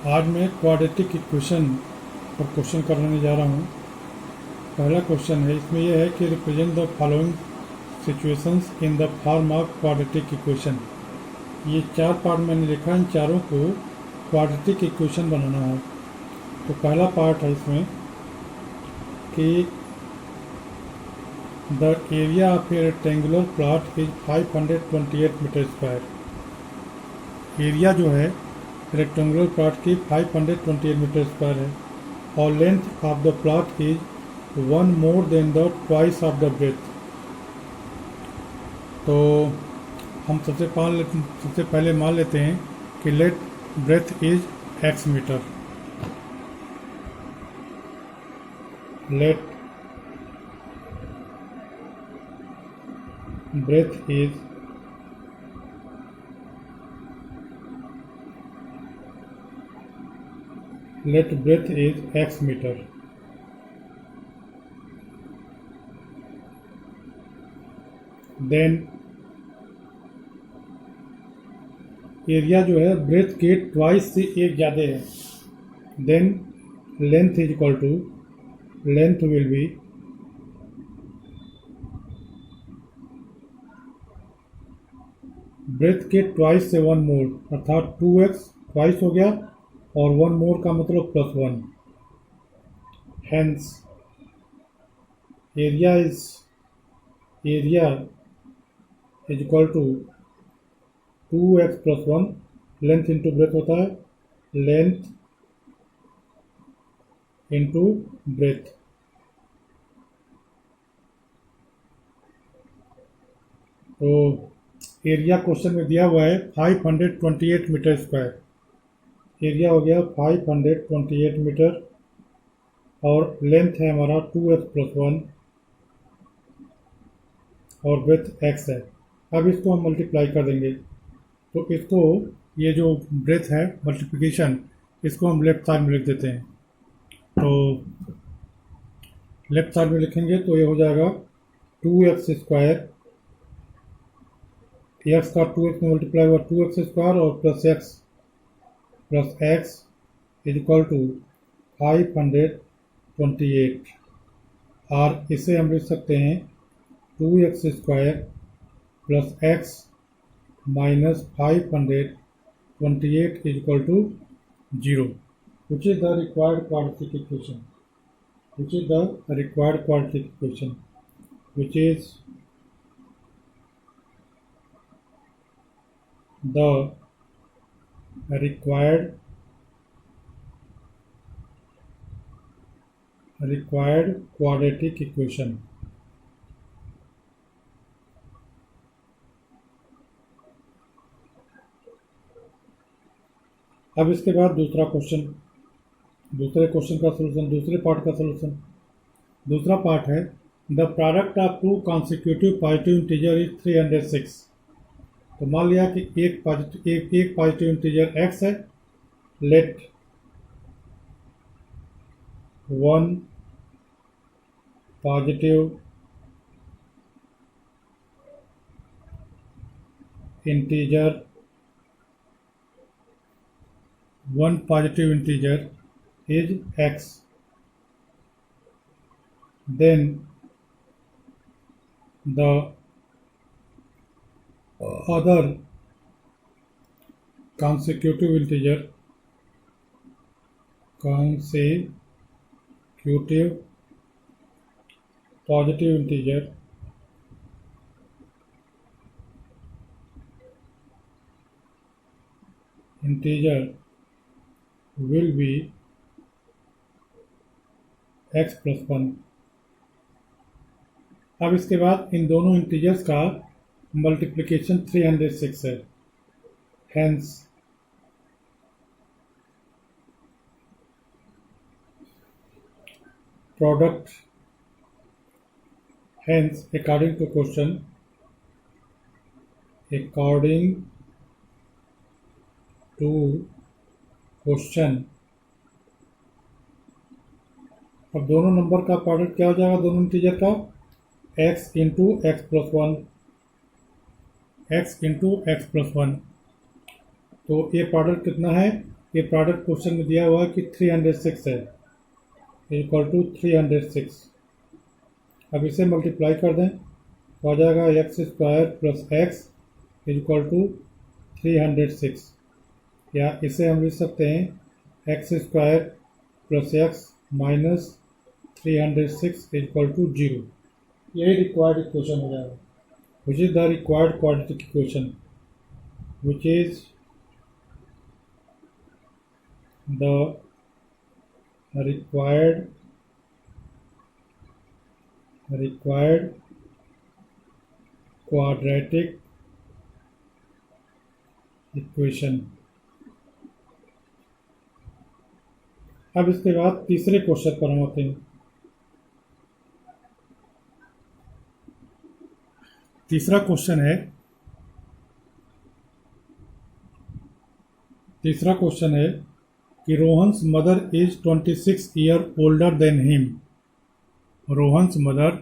आज मैं quadratic equation पर क्वेश्चन करने जा रहा हूँ। पहला क्वेश्चन है, इसमें यह है कि represent the following situations in the form of quadratic equation. ये 4 पार्ट मैंने लिखा, इन चारों को क्वाड्रेटिक इक्वेशन बनाना है। तो पहला पार्ट है इसमें कि the area of a rectangular plot is 528 metre square. Area जो है रेक्टेंगुलर प्लॉट की 528 मीटर स्क्वायर है और length of the plot is 1 more than the twice of the breadth. तो हम सबसे पहले मान लेते हैं कि let breadth is x metre. Let breadth is x metre. Then area जो है ब्रेथ के ट्वाइस से एक ज़्यादा है। Then length is equal to, length will be breadth के ट्वाइस से 1 मोर, अर्थात 2x ट्वाइस हो गया और 1 मोर का मतलब +1। Hence area is equal to 2x + 1। Length into breadth होता है लेंथ इंटू ब्रेथ। तो एरिया क्वेश्चन में दिया हुआ है 528 मीटर स्क्वायर। एरिया हो गया 528 मीटर और लेंथ है हमारा 2x + 1 और ब्रेथ x है। अब इसको हम मल्टीप्लाई कर देंगे। तो इसको, ये जो ब्रेथ है मल्टीप्लिकेशन, इसको हम लेफ्ट साइड में लिख देते हैं। तो लेफ्ट साइड में लिखेंगे तो ये हो जाएगा 2x स्क्वायर, x का 2x में मल्टीप्लाई हुआ 2x स्क्वायर और plus x is equal to 528। और इसे हम लिख सकते हैं 2x square plus x minus 528 is equal to 0, which is the required quadratic equation. Which is the required quadratic equation, which is the required quadratic equation. अब इसके बाद दूसरे क्वेश्चन का सलूशन, दूसरे पार्ट का सलूशन। दूसरा पार्ट है the product of 2 consecutive positive integer is 306। तो मान लिया कि एक पॉजिटिव इंटीजर x है। Let 1 positive integer is x. Then the other consecutive integer positive integer will be x + 1। अब इसके बाद इन दोनों इंटीजर्स का मल्टीप्लिकेशन 306 है। Hence product, hence according to question, अब दोनों नंबर का प्रोडक्ट क्या हो जाएगा, दोनों इंटीजर का x into x plus one, तो ये प्रोडक्ट कितना है, ये प्रोडक्ट क्वेश्चन में दिया हुआ है कि 306 है, इक्वल टू 306। अब इसे मल्टीप्लाई कर दें तो आ जाएगा x square plus x equal to 306, या इसे हम लिख सकते हैं x square plus x minus 306 equal to 0। यही रिक्वायर्ड इक्वेशन हो जाएगा, which is the required quadratic equation, which is the required quadratic equation. अब इसके बाद तीसरे क्वेश्चन पर हम आते हैं। तीसरा क्वेश्चन है कि Rohan's mother is 26 year older than him. Rohan's mother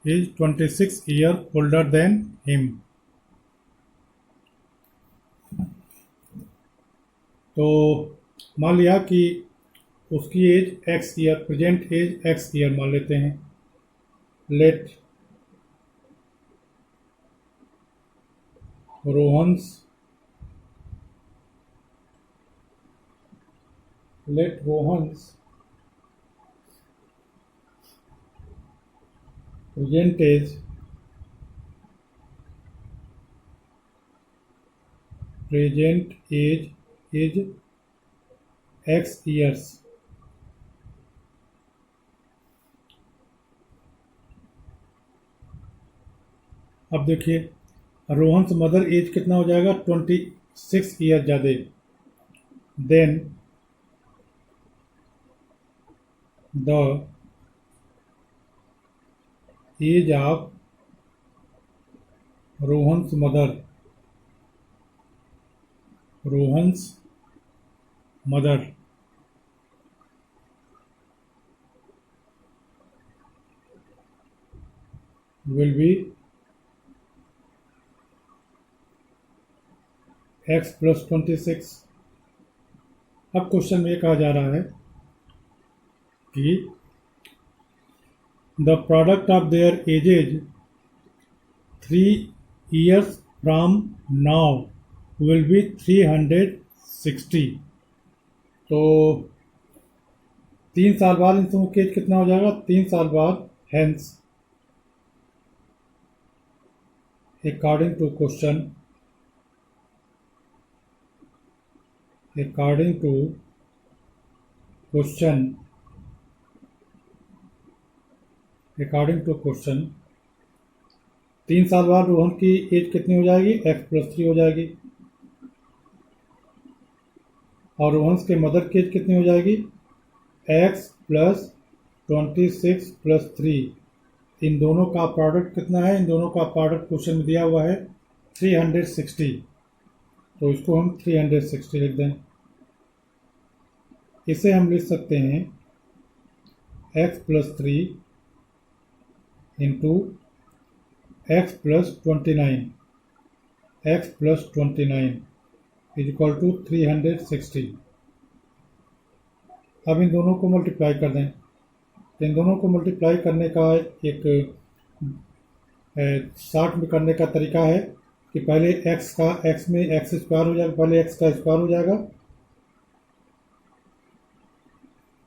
is 26 year older than him. तो मान लिया कि उसकी age x year, present age x year मान लेते हैं। Let Rohan's present age is x years। अब देखिए रोहन्स मदर एज कितना हो जाएगा, 26 ईयर ज़्यादा। Then the age of Rohan's mother will be x plus 26। अब क्वेश्चन में कहा जा रहा है कि the product of their edges 3 years from now will be 360। तो 3 साल बाद इन सबों की एज कितना हो जाएगा, 3 साल बाद। Hence according to question according to question 3 साल बाद रोहन की एज कितनी हो जाएगी, x प्लस 3 हो जाएगी। और रोहन के मदर की एज कितनी हो जाएगी, x प्लस 26 प्लस 3। इन दोनों का प्रोडक्ट कितना है, इन दोनों का प्रोडक्ट क्वेश्चन में दिया हुआ है 360। तो इसको हम 360 लिख दें। इसे हम लिख सकते हैं x plus 3 into x plus 29 is equal to 360। अब इन दोनों को मल्टीप्लाई कर दें। तो इन दोनों को मल्टीप्लाई करने का एक शॉर्ट में करने का तरीका है कि पहले x में x स्क्वायर हो जाएगा, पहले x का स्क्वायर हो जाएगा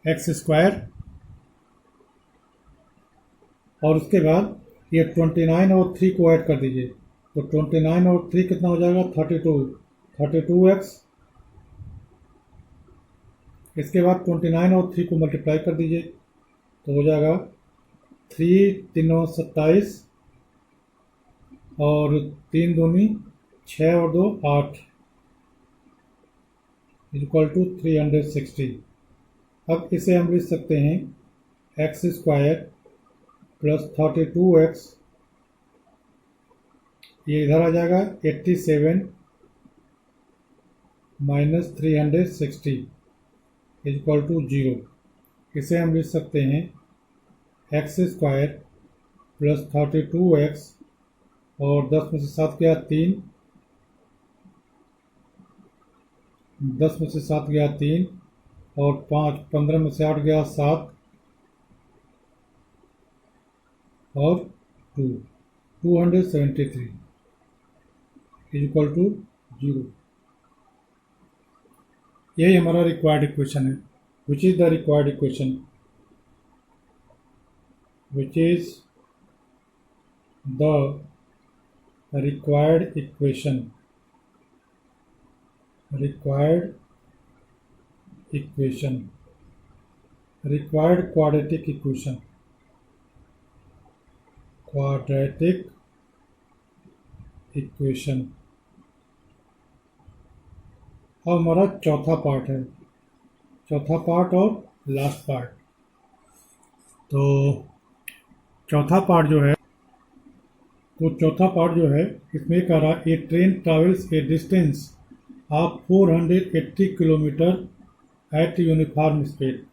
x स्क्वायर, और उसके बाद ये 29 और 3 को ऐड कर दीजिए। तो 29 और 3 कितना हो जाएगा, 32x। इसके बाद 29 और 3 को मल्टीप्लाई कर दीजिए तो हो जाएगा 3 3 27 और 3 दूनी 6 और 2 8 इक्वल टू 360। अब इसे हम लिख सकते हैं एक्स स्क्वायर प्लस 32x, ये इधर आ जाएगा 87 माइनस 360 इक्वल टू 0। इसे हम लिख सकते हैं एक्स स्क्वायर प्लस 32x और 10 में से 7 गया 3 10 में से 7 गया 3 और 5, 15 में से 8 गया 7 और 2, 273 इज इक्वल टू 0। यही हमारा रिक्वायर्ड इक्वेशन है। विच is the required equation? Which is the required equation, required quadratic equation, अब हमारा चौथा पार्ट है, चौथा पार्ट और लास्ट पार्ट। तो चौथा पार्ट जो है इसमें कह रहा है a train travels a distance of 480 kilometre at uniform speed.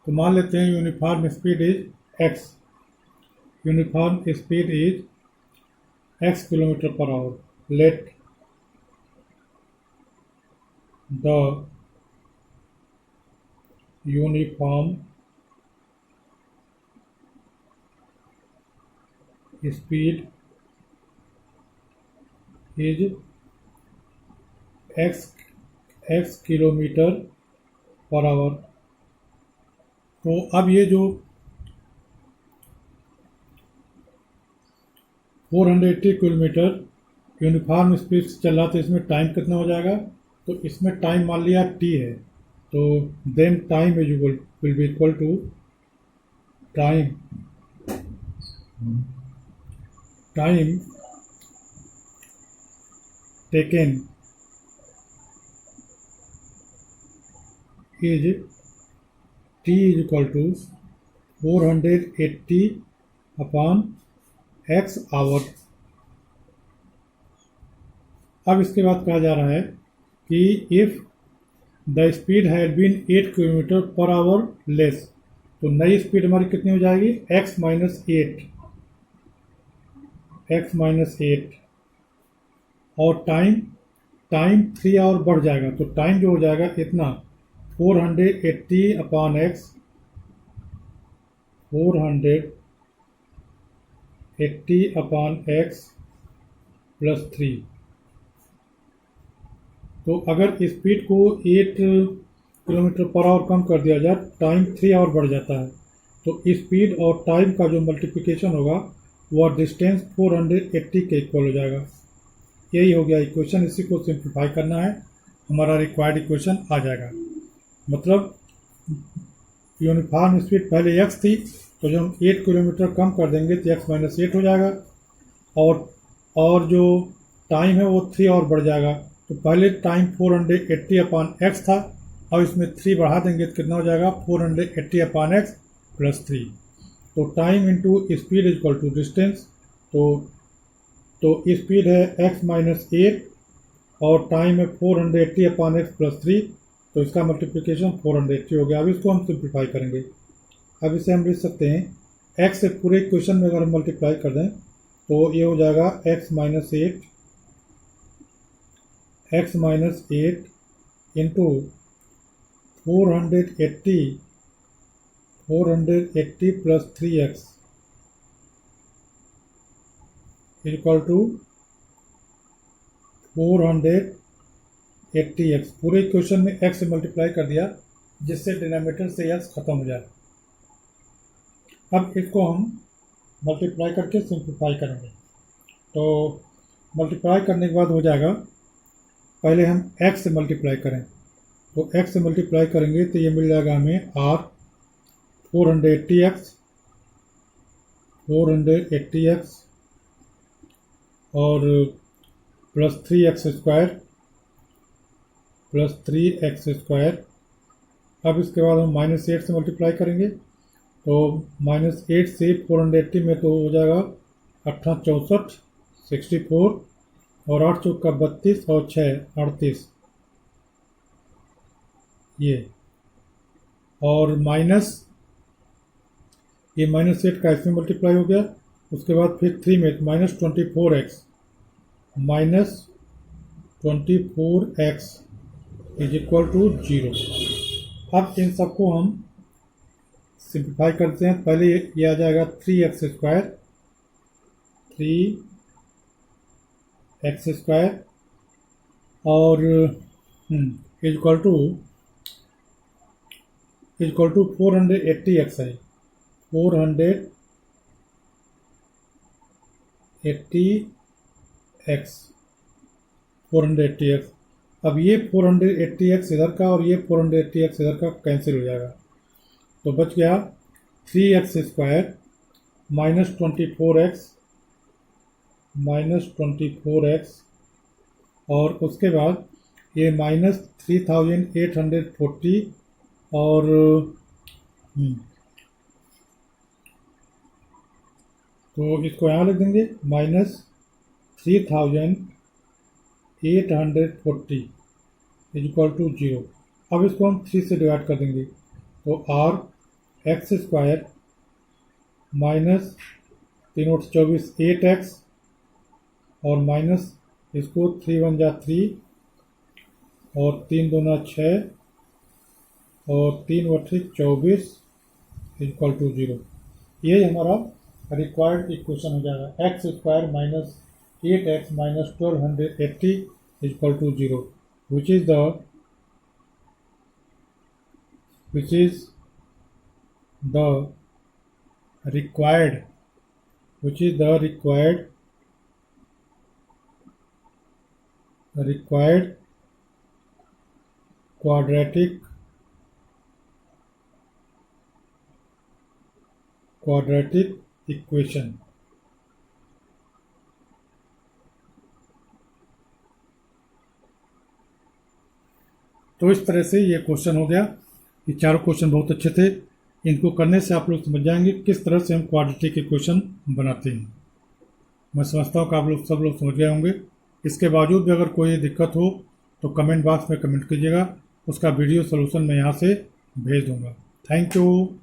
तो मान लेते हैं uniform speed is X, uniform speed is x kilometre per hour. Let the uniform speed is x kilometre per hour. तो अब ये जो 480 किलोमीटर यूनिफॉर्म स्पीड से चल रहा था, इसमें टाइम कितना हो जाएगा? तो इसमें टाइम मान लिया t है, तो then time will be equal to time taken is t is equal to 480 upon x hour। अब इसके बाद कहा जा रहा है कि if the speed had been 8 kilometre per hour less, तो नई स्पीड हमारी कितनी हो जाएगी? x माइनस 8 और टाइम 3 आवर बढ़ जाएगा। तो टाइम जो हो जाएगा इतना 480 upon x, 480 upon x plus 3। तो अगर स्पीड को 8 किलोमीटर पर आवर कम कर दिया जाए, टाइम 3 आवर बढ़ जाता है। तो स्पीड और टाइम का जो मल्टीप्लिकेशन होगा वह डिस्टेंस 480 के इक्वल हो जाएगा। यही हो गया इक्वेशन। इसी को सिंप्लीफाई करना है, हमारा रिक्वायर्ड इक्वेशन आ जाएगा। मतलब यूनिफॉर्म स्पीड पहले x थी, तो जब हम 8 किलोमीटर कम कर देंगे तो x माइनस 8 हो जाएगा, और जो टाइम है वो 3 और बढ़ जाएगा। तो पहले टाइम 480 अपॉन एक्स था, अब इसमें 3 बढ़ा देंगे तो कितना हो जाएगा? 480 अपॉन एक्स प्लस 3। तो time into speed is equal to distance. तो स्पीड है x माइनस 8 और टाइम है 480 अपॉन एक्स प्लस 3, तो इसका मल्टीप्लिकेशन 480 हो गया। अब इसको हम सिंप्लीफाई करेंगे। अब इसे हम लिख सकते हैं x से पूरे इक्वेशन में अगर हम मल्टीप्लाई कर दें तो ये हो जाएगा x minus 8 into 480 plus 3x equal to 480x। पूरे इक्वेशन में x से मल्टीप्लाई कर दिया जिससे डिनोमिनेटर से x खत्म हो जाए। अब इसको हम मल्टीप्लाई करके सिंप्लीफाई करेंगे। तो मल्टीप्लाई करने के बाद हो जाएगा, पहले हम x से मल्टीप्लाई करें, तो x से मल्टीप्लाई करेंगे तो ये मिल जाएगा हमें r 480x और प्लस 3x स्क्वायर। अब इसके बाद हम माइनस 8 से मल्टीप्लाई करेंगे, तो माइनस 8 से 480 में तो हो जाएगा 8 64 64 और 8 चौका 32 और 6 38 ये, और ये माइनस 8 का इसमें मल्टीप्लाई हो गया। उसके बाद फिर 3 में minus 24x is equal to 0। अब इन सबको हम सिंप्लीफाई करते हैं। पहले ये आ जाएगा 3x² और इक्वल टू 480x है, 480x। अब ये 480x इधर का और ये 480x इधर का कैंसिल हो जाएगा, तो बच गया 3x² माइनस 24x और उसके बाद ये माइनस 3840 और तो इसको यहाँ लिख देंगे माइनस 3840 इज इक्वल टू 0। अब इसको हम 3 से डिवाइड कर देंगे, तो r² माइनस 324 8x और माइनस इसको 3 1 जा 3 और 3 2 6 और 3 8 24 इक्वल टू 0। ये हमारा रिक्वायर्ड इक्वेशन हो जाएगा। x² minus 8x minus 1280 equal to 0, which is the required quadratic equation. तो इस तरह से ये क्वेश्चन हो गया। ये चारों क्वेश्चन बहुत अच्छे थे। इनको करने से आप लोग समझ जाएंगे किस तरह से हम क्वाड्रेटिक इक्वेशन बनाते हैं। मैं समझता हूँ कि आप लोग सब लोग समझ गए होंगे। इसके बावजूद भी अगर कोई दिक्कत हो तो कमेंट बॉक्स में कमेंट कीजिएगा, उसका वीडियो सोल्यूशन मैं यहाँ से भेज दूँगा। Thank you.